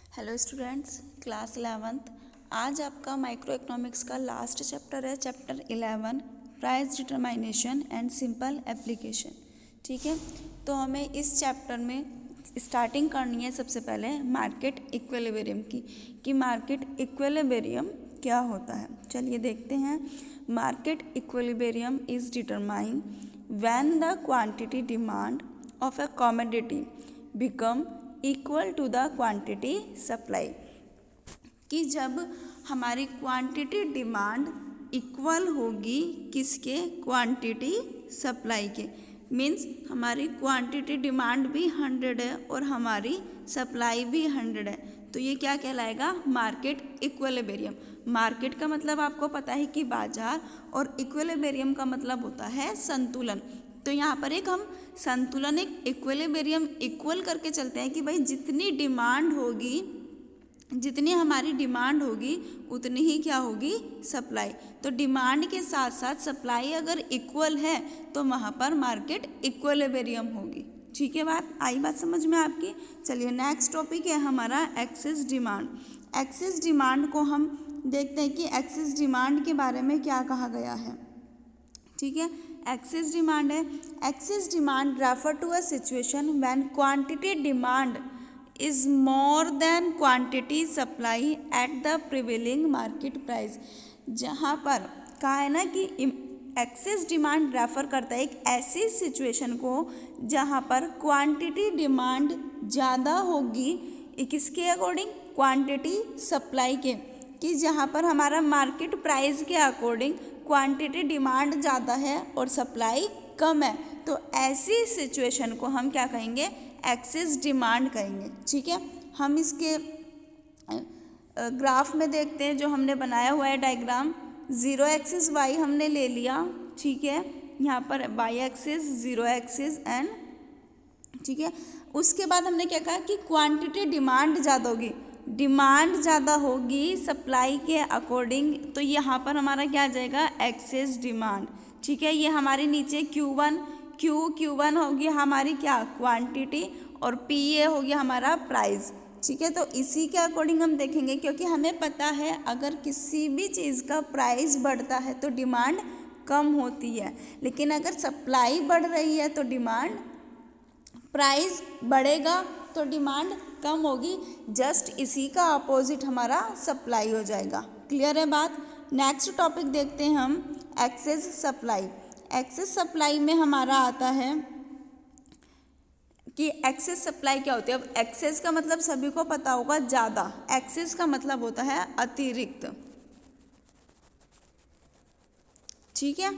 Hello students, class 11th। आज आपका micro economics का लास्ट चैप्टर है, chapter 11, price determination and simple application. ठीक है, तो हमें इस चैप्टर में स्टार्टिंग करनी है सबसे पहले मार्केट इक्विलिब्रियम की, कि मार्केट इक्विलिब्रियम क्या होता है। चलिए देखते हैं। Market equilibrium is determine when the quantity demand of a commodity become equal to the quantity supply, कि जब हमारी क्वांटिटी डिमांड इक्वल होगी किसके, क्वांटिटी सप्लाई के। मीन्स हमारी क्वांटिटी डिमांड भी 100 है और हमारी सप्लाई भी 100 है, तो ये क्या कहलाएगा, मार्केट इक्विलिब्रियम। मार्केट का मतलब आपको पता है कि बाजार, और इक्विलिब्रियम का मतलब होता है संतुलन। तो यहाँ पर एक हम संतुलन, एक इक्विलिब्रियम इक्वल करके चलते हैं कि भाई जितनी डिमांड होगी, जितनी हमारी डिमांड होगी उतनी ही क्या होगी, सप्लाई। तो डिमांड के साथ साथ सप्लाई अगर इक्वल है तो वहाँ पर मार्केट इक्विलिब्रियम होगी। ठीक है, बात समझ में आपकी। चलिए नेक्स्ट टॉपिक है हमारा एक्सेस डिमांड। एक्सेस डिमांड को हम देखते हैं कि एक्सेस डिमांड के बारे में क्या कहा गया है। ठीक है, एक्सेस डिमांड है। Excess demand refer to a situation when quantity demand is more than quantity supply at the prevailing market price. जहाँ पर कहा है ना कि एक्सेस डिमांड रेफर करता है एक ऐसी सिचुएशन को जहाँ पर क्वांटिटी डिमांड ज़्यादा होगी किसके अकॉर्डिंग, क्वांटिटी सप्लाई के, कि जहाँ पर हमारा मार्केट प्राइस के अकॉर्डिंग क्वांटिटी डिमांड ज़्यादा है और सप्लाई कम है, तो ऐसी सिचुएशन को हम क्या कहेंगे, एक्सेस डिमांड कहेंगे। ठीक है, हम इसके ग्राफ में देखते हैं जो हमने बनाया हुआ है डायग्राम। 0 एक्सिस वाई हमने ले लिया। ठीक है, यहाँ पर वाई एक्सिस, 0 एक्सिस एंड, ठीक है, उसके बाद हमने क्या कहा कि क्वांटिटी डिमांड ज़्यादा होगी, डिमांड ज़्यादा होगी सप्लाई के अकॉर्डिंग, तो यहाँ पर हमारा क्या आ जाएगा, एक्सेस डिमांड। ठीक है, ये हमारे नीचे Q1 होगी हमारी क्या, क्वांटिटी, और PA हो गया हमारा प्राइस। ठीक है, तो इसी के अकॉर्डिंग हम देखेंगे, क्योंकि हमें पता है अगर किसी भी चीज़ का प्राइस बढ़ता है तो डिमांड कम होती है, लेकिन अगर सप्लाई बढ़ रही है तो डिमांड, प्राइस बढ़ेगा तो डिमांड कम होगी। जस्ट इसी का अपोजिट हमारा सप्लाई हो जाएगा। क्लियर है बात। नेक्स्ट टॉपिक देखते हैं हम, एक्सेस सप्लाई। एक्सेस सप्लाई में हमारा आता है कि एक्सेस सप्लाई क्या होती है। अब एक्सेस का मतलब सभी को पता होगा, ज़्यादा। एक्सेस का मतलब होता है अतिरिक्त। ठीक है,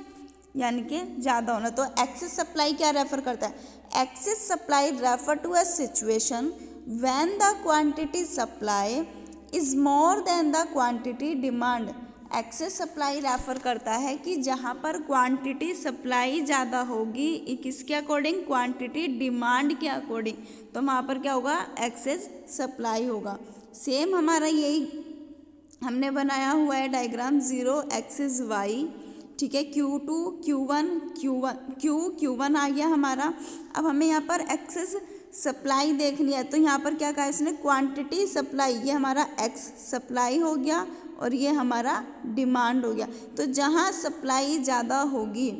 यानी कि ज़्यादा होना। तो एक्सेस सप्लाई क्या रेफर करता है, excess supply refer to a situation when the quantity supply is more than the quantity demand. Excess supply refer करता है कि जहाँ पर क्वांटिटी सप्लाई ज़्यादा होगी किसके अकॉर्डिंग, क्वांटिटी डिमांड के अकॉर्डिंग, तो वहाँ पर क्या होगा, एक्सेस सप्लाई होगा। सेम हमारा यही हमने बनाया हुआ है डायग्राम, 0 एक्सिस वाई। ठीक है, Q2 Q1 आ गया हमारा। अब हमें यहाँ पर एक्सेस सप्लाई देखनी है, तो यहाँ पर क्या कहा इसने, क्वांटिटी सप्लाई, ये हमारा एक्स सप्लाई हो गया और ये हमारा डिमांड हो गया। तो जहाँ सप्लाई ज़्यादा होगी,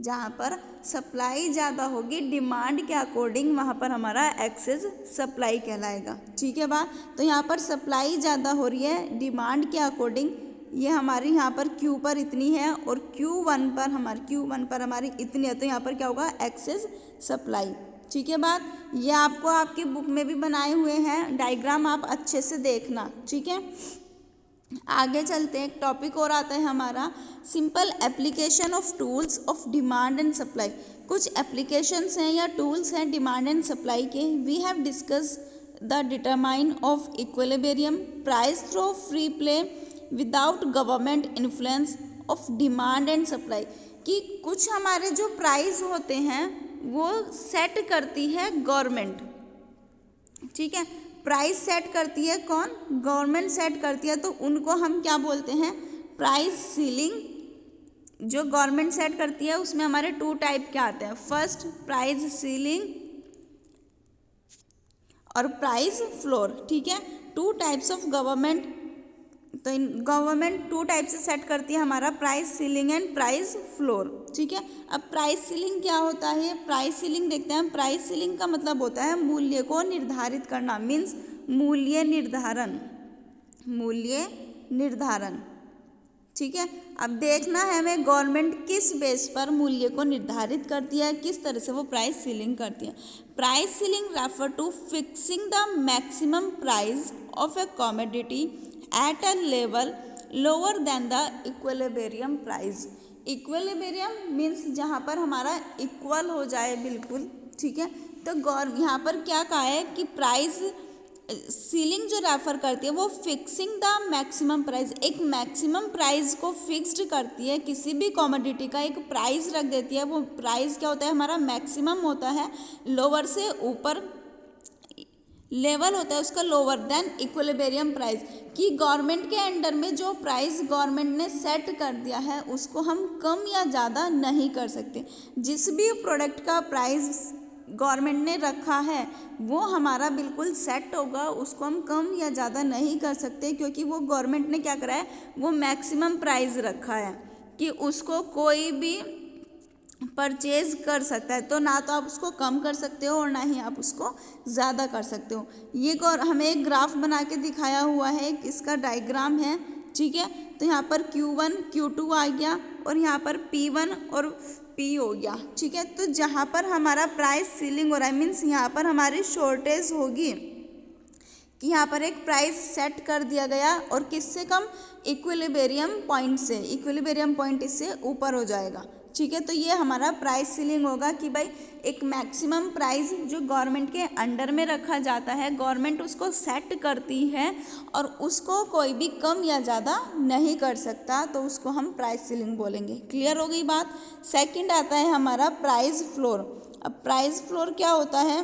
जहाँ पर सप्लाई ज़्यादा होगी डिमांड के अकॉर्डिंग, वहाँ पर हमारा एक्सेस सप्लाई कहलाएगा। ठीक है बात। तो यहाँ पर सप्लाई ज़्यादा हो रही है डिमांड के अकॉर्डिंग, ये हमारी यहाँ पर Q पर इतनी है और Q1 पर हमारी इतनी है, तो यहाँ पर क्या होगा, एक्सेस सप्लाई। ठीक है बात। ये आपको आपकी बुक में भी बनाए हुए हैं डायग्राम, आप अच्छे से देखना। ठीक है, आगे चलते हैं। एक टॉपिक और आता है हमारा, simple application of tools of demand and supply. कुछ एप्लीकेशंस हैं या टूल्स हैं डिमांड एंड सप्लाई के। We have discuss the determine of equilibrium, price through free play without government influence of demand and supply, कि कुछ हमारे जो price होते हैं वो सेट करती है गवर्नमेंट। ठीक है, प्राइस सेट करती है कौन, गवर्नमेंट सेट करती है, तो उनको हम क्या बोलते हैं, प्राइस सीलिंग। जो गवर्नमेंट सेट करती है उसमें हमारे 2 टाइप के आते हैं। फर्स्ट प्राइस सीलिंग और प्राइस फ्लोर, ठीक है। टू टाइप्स ऑफ गवर्नमेंट, तो इन गवर्नमेंट टू टाइप से सेट करती है हमारा price ceiling and price floor, ठीक है। अब प्राइस सीलिंग क्या होता है, प्राइस सीलिंग देखते हैं। प्राइस सीलिंग का मतलब होता है मूल्य को निर्धारित करना, मीन्स मूल्य निर्धारण, मूल्य निर्धारण, ठीक है। अब देखना है हमें गवर्नमेंट किस बेस पर मूल्य को निर्धारित करती है, किस तरह से वो प्राइस सीलिंग करती है। Price ceiling refer to fixing the maximum price of a commodity at a level lower than the equilibrium price. Equilibrium means जहाँ पर हमारा इक्वल हो जाए बिल्कुल, ठीक है। तो यहाँ पर क्या कहा है कि प्राइस सीलिंग जो रेफर करती है वो फिक्सिंग द मैक्सिमम प्राइस, एक मैक्सिमम प्राइस को फिक्स्ड करती है। किसी भी कमोडिटी का एक प्राइस रख देती है, वो प्राइस क्या होता है हमारा मैक्सिमम होता है, लोअर से ऊपर लेवल होता है उसका लोअर देन इक्विलिब्रियम प्राइस, कि गवर्नमेंट के अंडर में जो प्राइस गवर्नमेंट ने सेट कर दिया है उसको हम कम या ज़्यादा नहीं कर सकते। जिस भी प्रोडक्ट का प्राइस गवर्नमेंट ने रखा है वो हमारा बिल्कुल सेट होगा, उसको हम कम या ज़्यादा नहीं कर सकते, क्योंकि वो गवर्नमेंट ने क्या करा है, वो मैक्सिमम प्राइस रखा है कि उसको कोई भी परचेज कर सकता है। तो ना तो आप उसको कम कर सकते हो और ना ही आप उसको ज़्यादा कर सकते हो। ये हमें एक ग्राफ बना के दिखाया हुआ है, इसका डायग्राम है, ठीक है। तो यहाँ पर Q1 Q2 आ गया और यहाँ पर P1 और P हो गया, ठीक है। तो जहाँ पर हमारा प्राइस सीलिंग हो रहा है, मीन्स यहाँ पर हमारी शॉर्टेज होगी कि यहाँ पर एक प्राइस सेट कर दिया गया और किससे कम, इक्विलिब्रियम पॉइंट से, इक्विलिब्रियम पॉइंट इससे ऊपर हो जाएगा, ठीक है। तो ये हमारा प्राइस सीलिंग होगा कि भाई एक मैक्सिमम प्राइस जो गवर्नमेंट के अंडर में रखा जाता है, गवर्नमेंट उसको सेट करती है और उसको कोई भी कम या ज़्यादा नहीं कर सकता, तो उसको हम प्राइस सीलिंग बोलेंगे। क्लियर हो गई बात। सेकंड आता है हमारा प्राइस फ्लोर। अब प्राइस फ्लोर क्या होता है,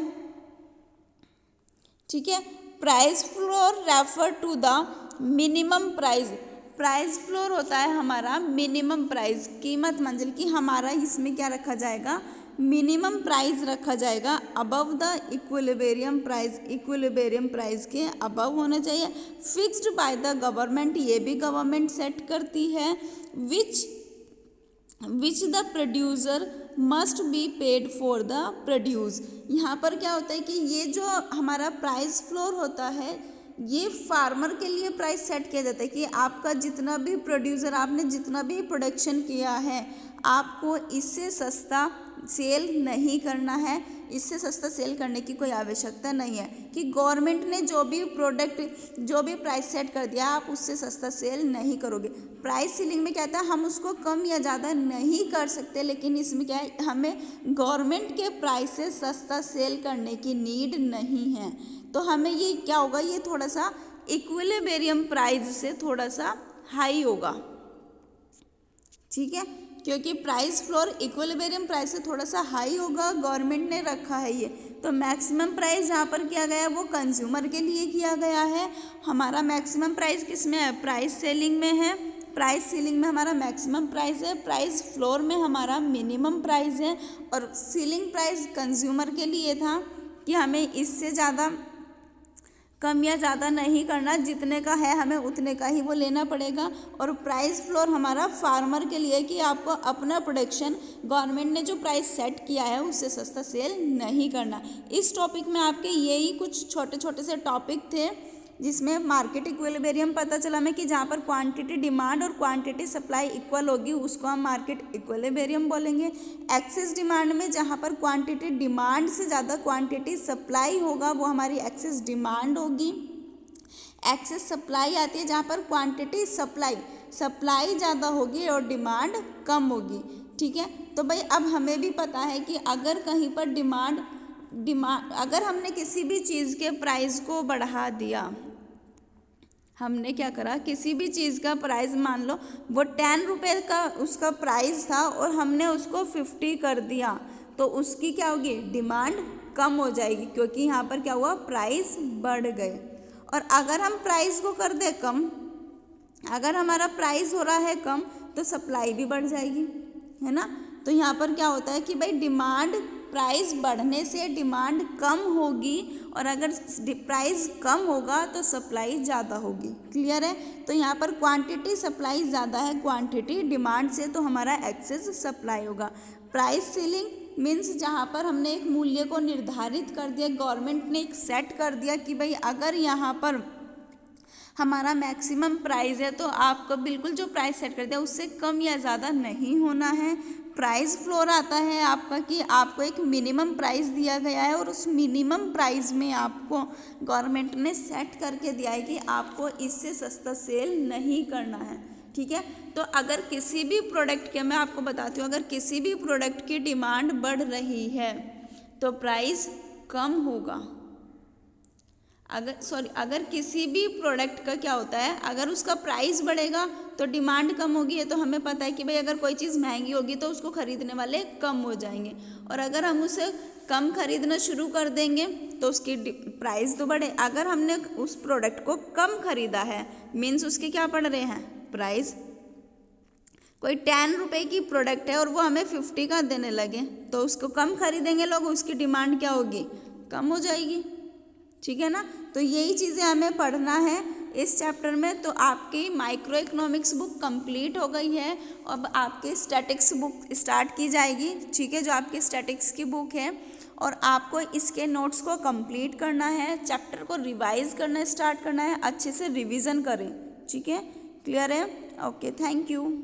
ठीक है। Price floor refer to the minimum price. Price floor होता है हमारा मिनिमम प्राइस, कीमत मंजिल की हमारा इसमें क्या रखा जाएगा, मिनिमम प्राइस रखा जाएगा above the equilibrium price, equilibrium price के अबव होना चाहिए, फिक्स्ड बाय द गवर्नमेंट, ये भी गवर्नमेंट सेट करती है, which the producer must be paid for the produce. यहाँ पर क्या होता है कि ये जो हमारा प्राइस फ्लोर होता है ये फार्मर के लिए प्राइस सेट किया जाता है कि आपका जितना भी प्रोड्यूसर, आपने जितना भी प्रोडक्शन किया है आपको इससे सस्ता सेल नहीं करना है, इससे सस्ता सेल करने की कोई आवश्यकता नहीं है, कि गवर्नमेंट ने जो भी प्रोडक्ट, जो भी प्राइस सेट कर दिया आप उससे सस्ता सेल नहीं करोगे। प्राइस सीलिंग में क्या था, हम उसको कम या ज़्यादा नहीं कर सकते, लेकिन इसमें क्या है, हमें गवर्नमेंट के प्राइस से सस्ता सेल करने की नीड नहीं है। तो हमें ये क्या होगा, ये थोड़ा सा इक्विलिब्रियम प्राइस से थोड़ा सा हाई होगा, ठीक है, क्योंकि प्राइस फ्लोर इक्विलिब्रियम प्राइस से थोड़ा सा हाई होगा, गवर्नमेंट ने रखा है ये। तो मैक्सिमम प्राइस जहाँ पर किया गया है वो कंज्यूमर के लिए किया गया है। हमारा मैक्सिमम प्राइस किस में है, प्राइस सेलिंग में है। प्राइस सीलिंग में हमारा मैक्सिमम प्राइस है, प्राइस फ्लोर में हमारा मिनिमम प्राइस है, और सीलिंग प्राइस कंज्यूमर के लिए था कि हमें इससे ज़्यादा कम या ज़्यादा नहीं करना, जितने का है हमें उतने का ही वो लेना पड़ेगा। और प्राइस फ्लोर हमारा फार्मर के लिए कि आपको अपना प्रोडक्शन गवर्नमेंट ने जो प्राइस सेट किया है उससे सस्ता सेल नहीं करना। इस टॉपिक में आपके यही कुछ छोटे छोटे से टॉपिक थे, जिसमें मार्केट इक्विलिब्रियम पता चला हमें कि जहाँ पर क्वांटिटी डिमांड और क्वांटिटी सप्लाई इक्वल होगी उसको हम मार्केट इक्विलिब्रियम बोलेंगे। एक्सेस डिमांड में जहाँ पर क्वांटिटी डिमांड से ज़्यादा क्वांटिटी सप्लाई होगा वो हमारी एक्सेस डिमांड होगी। एक्सेस सप्लाई आती है जहाँ पर क्वांटिटी सप्लाई ज़्यादा होगी और डिमांड कम होगी, ठीक है। तो भाई अब हमें भी पता है कि अगर कहीं पर डिमांड अगर हमने किसी भी चीज़ के प्राइस को बढ़ा दिया, हमने क्या करा, किसी भी चीज़ का प्राइस मान लो वो 10 रुपये का उसका प्राइस था और हमने उसको 50 कर दिया, तो उसकी क्या होगी, डिमांड कम हो जाएगी, क्योंकि यहाँ पर क्या हुआ, प्राइस बढ़ गए। और अगर हम प्राइस को कर दे कम, अगर हमारा प्राइस हो रहा है कम तो सप्लाई भी बढ़ जाएगी, है ना। तो यहाँ पर क्या होता है कि भाई डिमांड प्राइस बढ़ने से डिमांड कम होगी और अगर प्राइस कम होगा तो सप्लाई ज़्यादा होगी। क्लियर है? तो यहाँ पर क्वांटिटी सप्लाई ज़्यादा है क्वांटिटी डिमांड से, तो हमारा एक्सेस सप्लाई होगा। प्राइस सीलिंग मीन्स जहाँ पर हमने एक मूल्य को निर्धारित कर दिया, गवर्नमेंट ने एक सेट कर दिया कि भाई अगर यहाँ पर हमारा मैक्सिमम प्राइस है तो आपको बिल्कुल जो प्राइस सेट कर दिया उससे कम या ज़्यादा नहीं होना है। प्राइस फ्लोर आता है आपका कि आपको एक मिनिमम प्राइस दिया गया है और उस मिनिमम प्राइस में आपको गवर्नमेंट ने सेट करके दिया है कि आपको इससे सस्ता सेल नहीं करना है। ठीक है? तो अगर किसी भी प्रोडक्ट के, मैं आपको बताती हूँ, अगर किसी भी प्रोडक्ट की डिमांड बढ़ रही है तो प्राइस कम होगा। अगर किसी भी प्रोडक्ट का क्या होता है, अगर उसका प्राइस बढ़ेगा तो डिमांड कम होगी। ये तो हमें पता है कि भाई अगर कोई चीज़ महंगी होगी तो उसको खरीदने वाले कम हो जाएंगे, और अगर हम उसे कम खरीदना शुरू कर देंगे तो उसकी प्राइस तो बढ़े। अगर हमने उस प्रोडक्ट को कम खरीदा है मीन्स उसके क्या पड़ रहे हैं, प्राइस। कोई 10 रुपये की प्रोडक्ट है और वो हमें 50 का देने लगे तो उसको कम खरीदेंगे लोग, उसकी डिमांड क्या होगी, कम हो जाएगी। ठीक है ना? तो यही चीज़ें हमें पढ़ना है इस चैप्टर में। तो आपकी माइक्रो इकोनॉमिक्स बुक कंप्लीट हो गई है, अब आपकी स्टैटिक्स बुक स्टार्ट की जाएगी। ठीक है? जो आपकी स्टैटिक्स की बुक है, और आपको इसके नोट्स को कंप्लीट करना है, चैप्टर को रिवाइज करना स्टार्ट करना है, अच्छे से रिवीजन करें। ठीक है? क्लियर है? Okay, thank you.